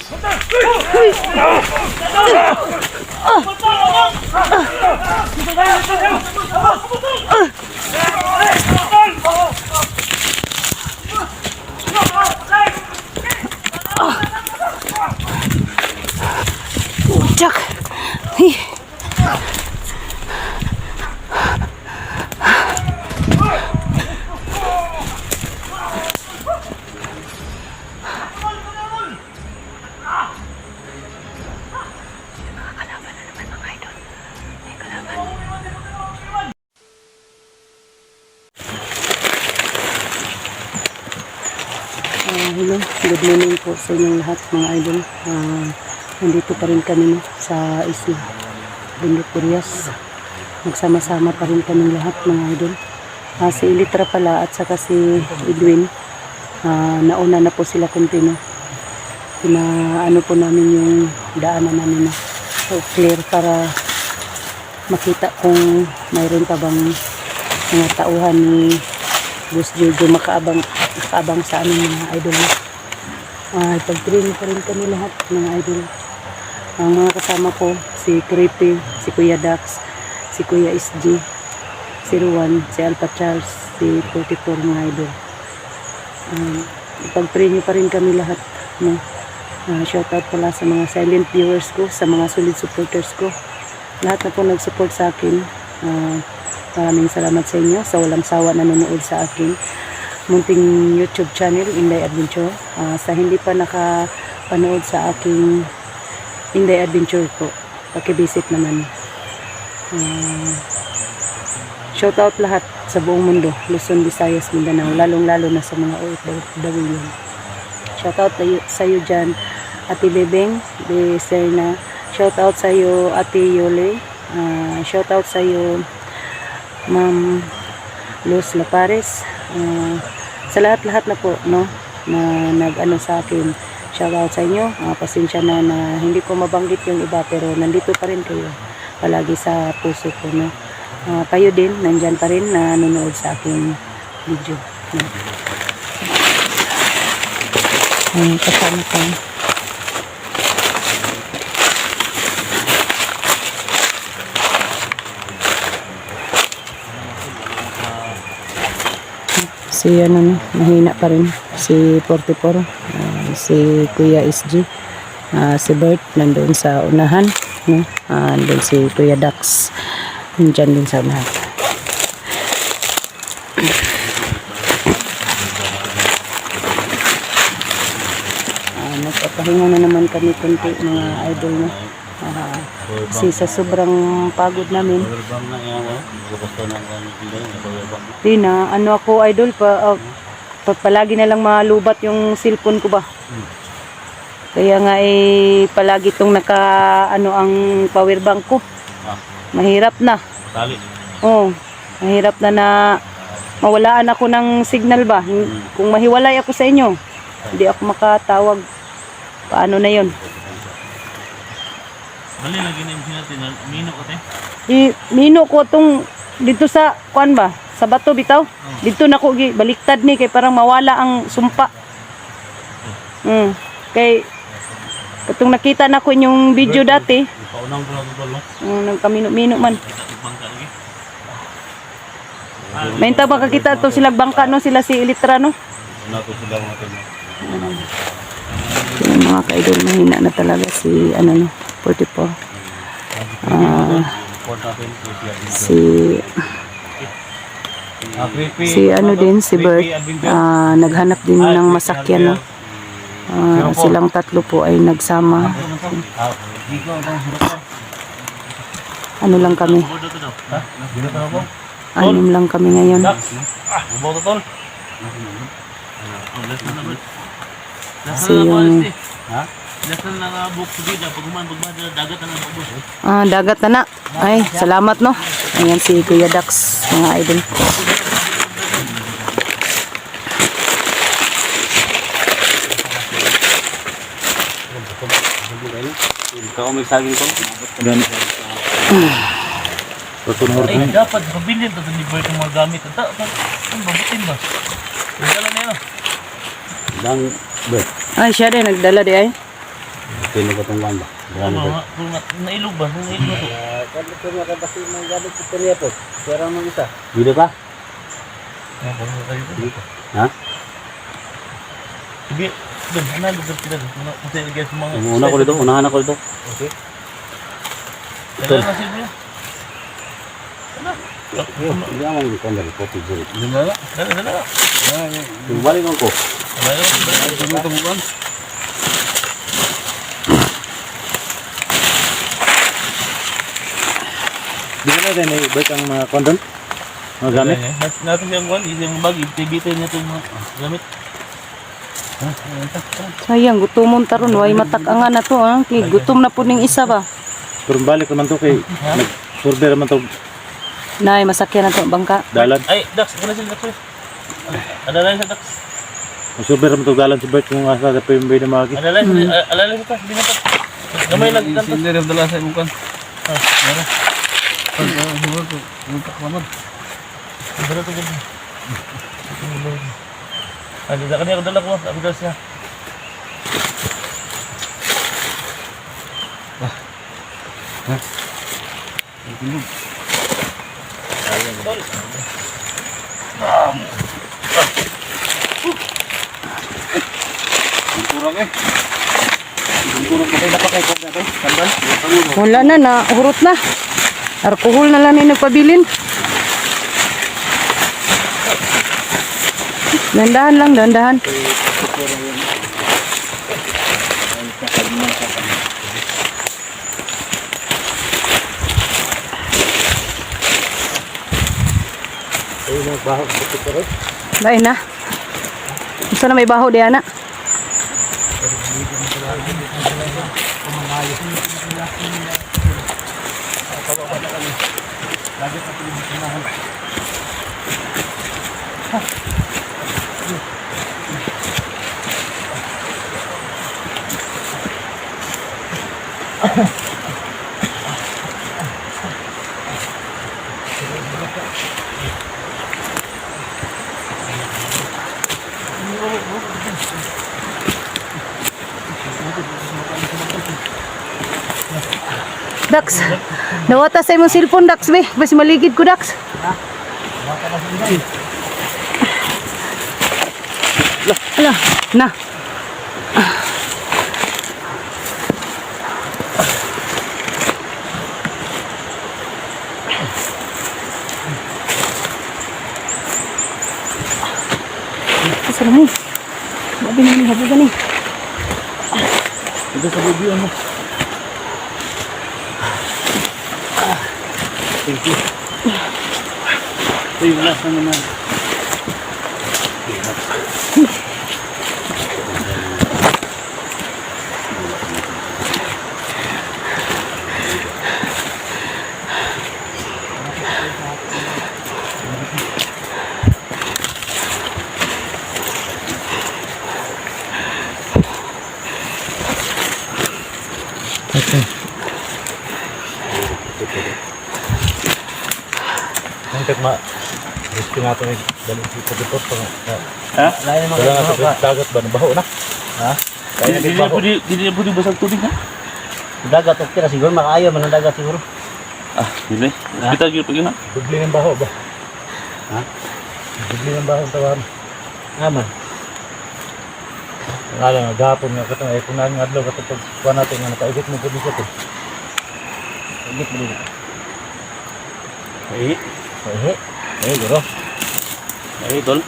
Jack. Hey. Hello, good morning po sa inyong lahat mga idol. Nandito pa rin kami sa isla Bundok-Curias. Magsama-sama pa rin kami lahat mga idol. Si Elitra pala at saka si Edwin, nauna na po sila kuntino. Ano po namin yung daanan namin na so clear para makita kung mayroon pa bang mga tauhan ni Boss Jojo makaabang sa aming mga idol. Pag-train pa rin kami lahat mga idol. Ang mga kasama ko, si Creepy, si Kuya Dax, si Kuya SG, si Ruan, si Alpha Charles, si 44 mga idol. Pag-train pa rin kami lahat. No? Shoutout pala sa mga silent viewers ko, sa mga solid supporters ko. Lahat na po nag-support sa akin. Maraming salamat sa inyo sa walang sawa na nanonood sa akin munting YouTube channel, Inday Adventure. Sa hindi pa nakapanood sa aking Inday Adventure po, pakivisit naman. Shoutout lahat sa buong mundo, Luzon, Visayas, Mindanao, lalong-lalo na sa mga OFW. Shoutout sa iyo dyan, Ate Bebeng de Serna. Shoutout sa iyo, Ate Yole. Shoutout sa iyo, Ma'am Luz Lapares. Sa lahat-lahat na po, no, na nag-ano sa akin, shoutout sa inyo. Pasensya na hindi ko mabanggit yung iba, pero nandito pa rin kayo palagi sa puso ko, no. Kayo din nandyan pa rin na nanonood sa aking video, no. Kasama ko si mahina pa rin si 44, si Kuya SG, si Bert nandun sa unahan, no? Nandun si Kuya Dax nandyan din sa unahan. Nagpapahinga na naman kami kunti mga idol, no? Sa sobrang pagod namin. Ako idol palagi na lang malubat yung cellphone ko ba. Kaya nga palagi tong ang power bank ko. Mahirap na. Mahirap na mawalaan ako ng signal ba. Kung mahiwalay ako sa inyo, hindi ako makatawag. Paano na yun? Bali lagi na yung natin, mino ko mino ko tong dito sa kuan ba? Sa bato bitaw. Dito na ko baliktad ni kay parang mawala ang sumpa. Kay katong nakita na ko yung video dati. Paunang ko nagkamino-mino man. Mainta ba kakita to sila bangka no, sila si Elitra no? Mga ka-idol, mahina na talaga si 44. Si Bert naghanap din ng masakyan, no? Silang tatlo po ay nagsama. Lang kami. 6 lang kami ngayon. Dagat na. Ay, salamat no. Ayan si Kuya Dax, mga idol. Ikaw may saging ko? Ay, dapat pabilin ito ni Bert yung mga gamit. Ang babutin ba? Nagdala na yun. Ay, siya din nagdala di ay. Pino ba itong wanda? Ano nga, kung nailog ba? Kung nailog na to. Kano ko nga kabasi ng gamit sa Pino po? Pera mo isa. Dito ka? Kung tayo dito. Ha? Sige, doon, analog doon sila doon. Kung sa'yo guys, mga... Una ko dito, unahan ako dito. Okay. Dala na sila. Hindi ako ang ikon dari kopi juri. Dala. Yung balik ko. Dala. Di ba na may balik ang mga kondon? Mga gamit? Natin yung one, yung bag, ibigay niya itong mga gamit. Sayang, gutomon taron. Way matak-angan na to. Ha? Kay gutom na po ning isa ba? Pero balik naman to kay nag-survey naman to Nay, masakyan na to bangka. dalan. Ay, Dax, ano sila Dax? Alalay sa Dax. Nag-survey naman to dalan si Bert kung asa sa PMB na magi. Alalay sa Dax, di na to. Gamay lang ikan to. Hindi rin dala sa imukan. Meron. Pag humor ko, yung kakamad. Dala to ganda. Ano, kanina ako dala ko, ako dala siya. Kurang eh. Wala na, hurot na. Alcohol na lang yung nagpabilin. Dandahan lang, dandahan. Baik na. Gusto na may baho di anak. Dax, nawata sa imong cellphone Dax be, bas maligid ko Dax. Ala, na. Asal mo? Babi na ni habugan ni. Ito sa bibiyan mo. Thank you. Ito yung last na naman. Hanggat gusto nga ito may daling dito dito Ha? Lain naman kayo dagat ba? Nabaho na? Ha? Kaya Hindi na pwede basag tubig ha? dagat okay na siguro, makaayaw man ang dagat siguro. Ah, hindi. Hospital yun pag yun ha? Dubli ng baho ba? Ha? Dubli ng baho ang tawahan. Aman. Ang alam, gapon nga katong ay kung nang adlaw katong pagkuha natin nga nakaigit mo po dito. Igit mo dito. Eh, Guro. tol.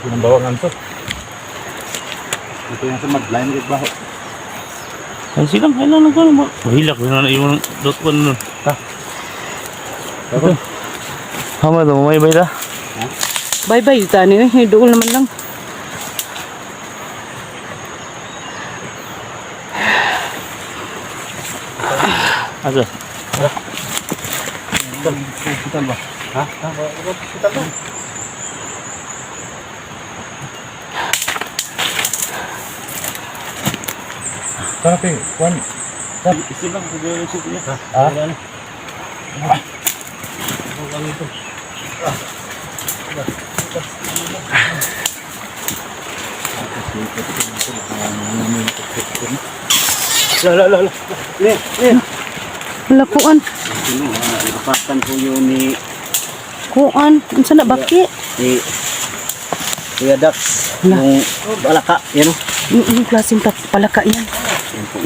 Pinambawangan to. Ito yung sa madline ng baho. Ay silang, kailan lang ko naman. Mahilak ko na yung dot ko nun. Ha? Ito. Hama ito, may bayda. Bye-bye tani eh, dool naman lang. Asa? Hospital ba? Ha? Hospital ba? Tapi, kuan. Isi lang, pwede yung soup niya. Ha? Ang ito. Lala. Wala kuan. Napakan po yun ni Kuan. Unsa na baki? Kuya Dax. Yung balaka. Yan o. Yung klaseng palaka yan. Yan po.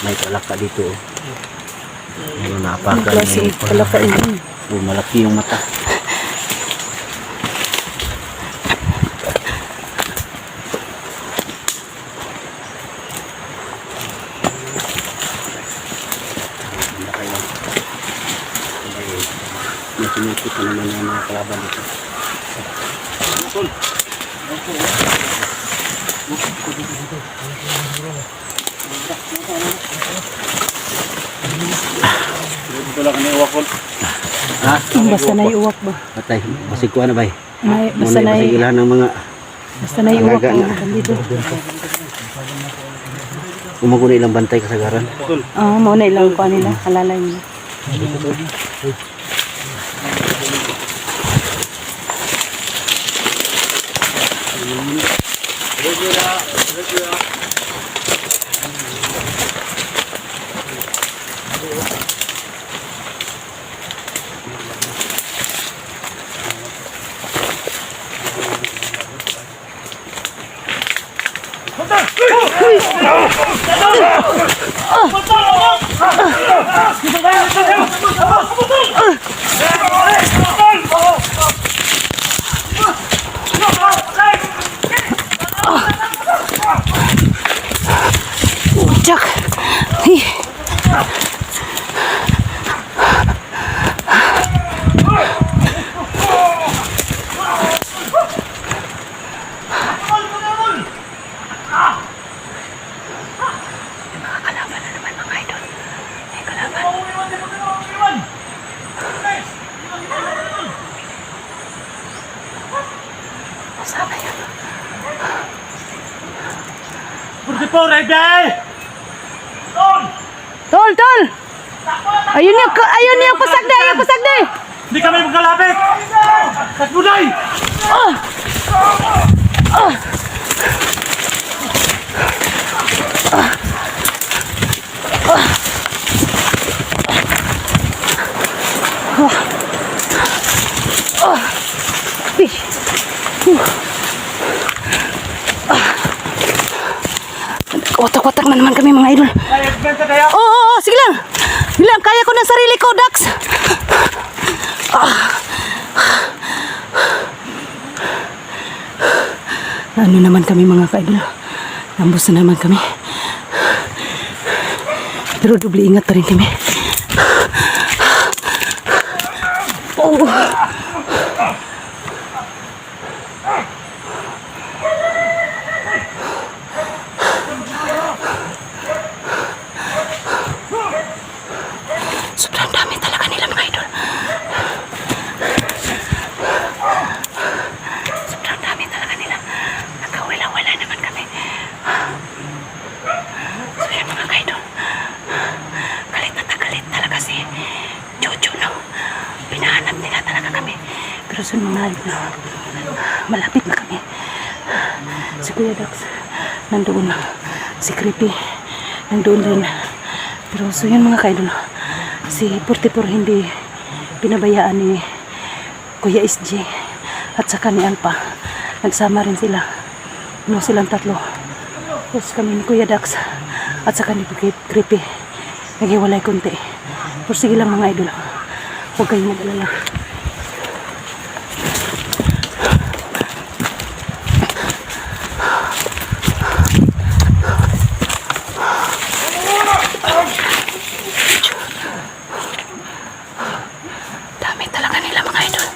May palaka dito. Ano Yung napakan klaseng palaka yan. malaki yung mata. Nakikita naman yung mga kalaban dito. Ha? Basta na iuwak ba? Patay. Basig ko na ba? Basta na Basig ilan ng mga Basta na iuwak alaga ang dito. umago na ilang bantay kasagaran. Mao na ilang kuan nila, alalay nila. Jack. Hey. Sana yun. Tol! Ayun yung pasagde! Hindi kami magkalapit! Kasbuday! Watak-watak na naman kami mga idol. Oo, sige lang. Kaya ko ng sarili ko, Dax. Ano naman kami mga ka-idol. Ambos na naman kami. Pero doble ingat pa rin kami. Oh. Sobrang dami talaga nila mga idol. Sobrang dami talaga nila. Nagkawala-wala naman kami. So yan mga idol. Galit talaga si Jojo, no? Pinahanap nila talaga kami. Pero sunod na malapit na kami. Si Kuya Dax nandoon na. Si Creepy nandoon din. Pero so yan mga kaidol. Si 44 hindi pinabayaan ni Kuya SJ at saka ni Alpa. Nagsama rin sila. Silang tatlo. Tapos kami ni Kuya Dax at saka ni Creepy. Naghiwalay konti. Pero sige lang mga idol. Huwag kayong mag-alala. Dami talaga nila mga idol.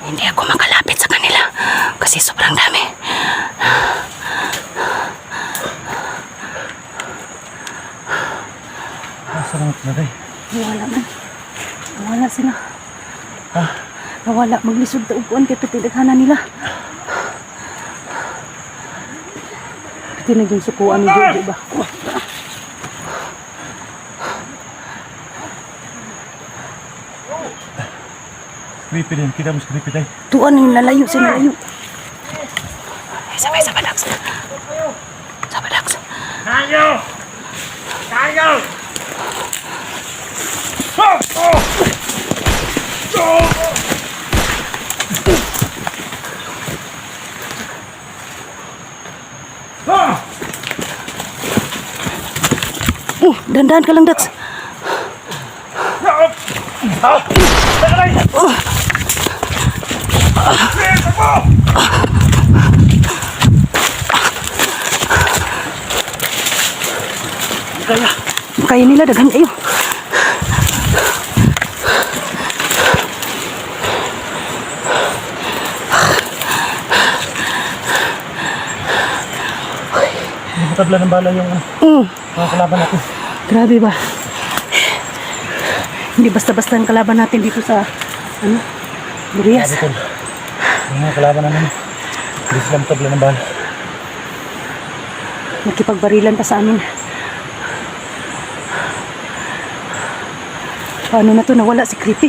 Hindi ako makalapit sa kanila kasi sobrang dami. Salamat na tayo. Nawala man. Nawala sila. Nawala. Maglisod na upuan kaya pitidaghanan nila. Pitinag yung sukuan ni Jojo ba? Creepy din. Kita mo creepy tayo. Tuan yung lalayo. Sinalayo. Sabay, Dax. Sabay, Dax. Dandan ka lang, Dax. Kaya nila, daghan kayo. Tabla ng bala yung mga kalaban natin. Grabe ba? Hindi basta-basta ang kalaban natin dito sa Burias. Sabi ko, yung mga kalaban namin, hindi sila tabla ng bala. Nakipagbarilan pa sa amin. Paano na to nawala si Creepy?